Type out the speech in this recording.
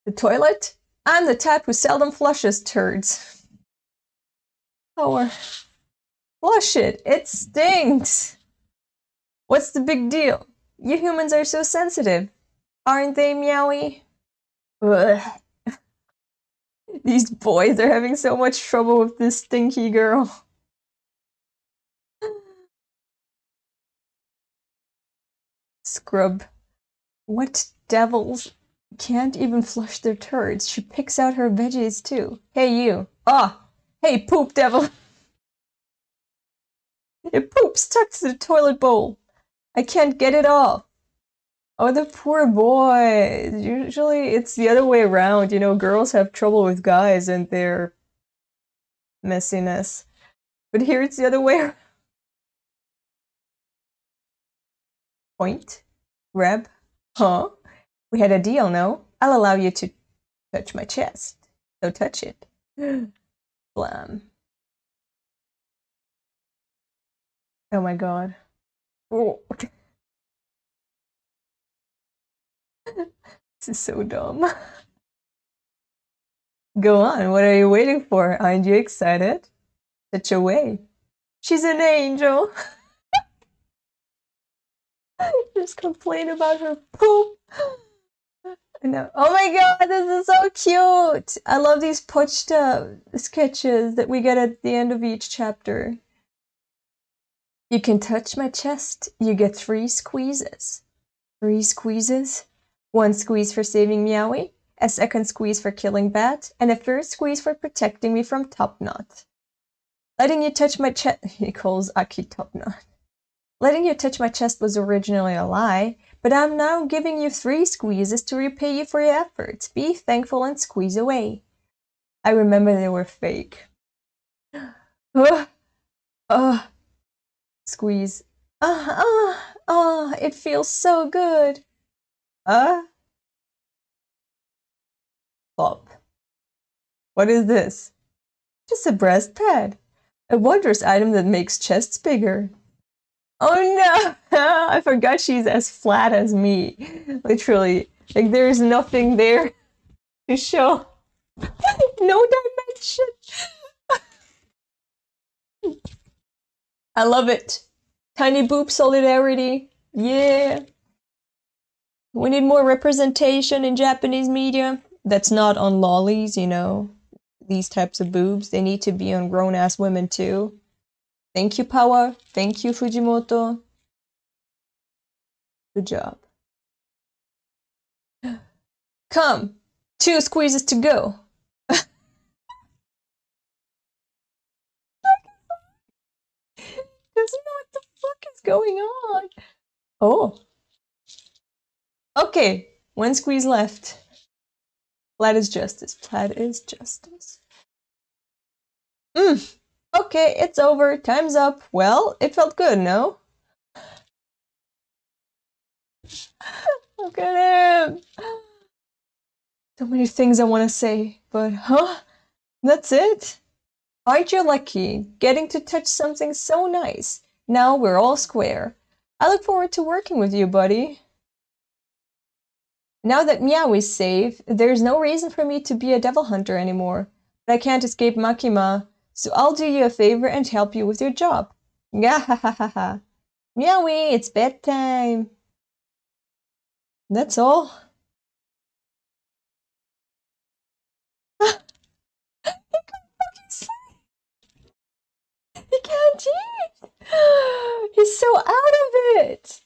The toilet? I'm the type who seldom flushes turds. Or flush it. It stinks. What's the big deal? You humans are so sensitive. Aren't they, Meowie? Ugh. These boys are having so much trouble with this stinky girl. Scrub. What devils? Can't even flush their turds. She picks out her veggies too. Hey you. Ah! Hey poop devil! It poops stuck to the toilet bowl. I can't get it off. Oh, the poor boy. Usually it's the other way around. You know, girls have trouble with guys and their messiness. But here it's the other way around. Point. Grab. Huh? We had a deal, no? I'll allow you to touch my chest. So touch it. Blam. Oh my god. Oh. This is so dumb. Go on, what are you waiting for? Aren't you excited? Touch away. She's an angel. Just complain about her poop. I know. Oh my god, this is so cute! I love these pochta sketches that we get at the end of each chapter. You can touch my chest. You get 3 squeezes. 3 squeezes? 1 squeeze for saving Meowie, a 2nd squeeze for killing Bat, and a 3rd squeeze for protecting me from Topknot. Letting you touch my chest— he calls Aki Topknot. Letting you touch my chest was originally a lie, but I'm now giving you 3 squeezes to repay you for your efforts. Be thankful and squeeze away. I remember they were fake. Squeeze. It feels so good. Pop. What is this? Just a breast pad. A wondrous item that makes chests bigger. Oh no! I forgot she's as flat as me. Literally. Like there's nothing there to show. No dimension! I love it. Tiny boob solidarity. Yeah. We need more representation in Japanese media. That's not on lollies, you know. These types of boobs. They need to be on grown-ass women too. Thank you, Power. Thank you, Fujimoto. Good job. Come. 2 squeezes to go. Doesn't know what the fuck is going on. Oh. Okay. 1 squeeze left. Flat is justice. Flat is justice. Okay, it's over. Time's up. Well, it felt good, no? Look at him. So many things I want to say, but that's it? Aren't you lucky? Getting to touch something so nice. Now we're all square. I look forward to working with you, buddy. Now that Meow is safe, there's no reason for me to be a devil hunter anymore. But I can't escape Makima, so I'll do you a favor and help you with your job. Gahahaha. Meowie, it's bedtime. That's all. He couldn't fucking sleep. He can't eat. He's so out of it.